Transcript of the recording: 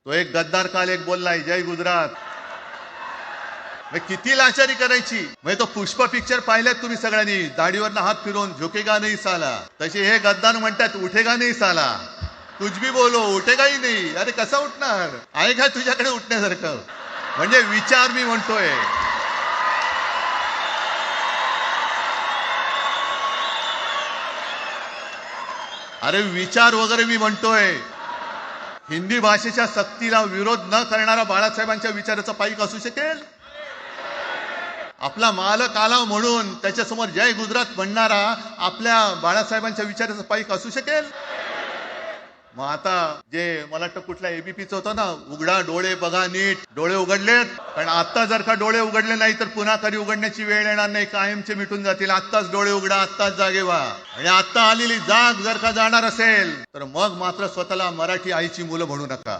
तो एक गद्दार काल एक बोललाय जय गुजरात. मग किती लाचारी करायची. म्हणजे तो पुष्प पिक्चर पाहिलात तुम्ही सगळ्यांनी, दाढीवरनं हात फिरवून झुकेगा नाही साला. तसे हे गद्दार म्हणतात उठेगा नाही साला. कुछ भी बोलो उठेगाही नाही. अरे कसा उठणार. आहे का तुझ्याकडे उठण्यासारखं. म्हणजे विचार मी म्हणतोय. अरे विचार वगैरे मी म्हणतोय. हिंदी भाषेच्या सक्तीला विरोध न करणारा बाळासाहेबांच्या विचाराचा पाईक असू शकेल. आपला मालक आला म्हणून त्याच्यासमोर जय गुजरात म्हणणारा आपल्या बाळासाहेबांच्या विचाराचा पाईक असू शकेल. मग आता जे मला वाटतं कुठल्या एबीपीचं होतं ना, उघडा डोळे बघा नीट. डोळे उघडलेत, पण आता जर का डोळे उघडले नाही तर पुन्हा कधी उघडण्याची वेळ येणार नाही, कायमचे मिटून जातील. आत्ताच डोळे उघडा, आत्ताच जागे व्हा. आणि आता आलेली जाग जर का जाणार असेल तर मग मात्र स्वतःला मराठी आईची मुलं म्हणू नका.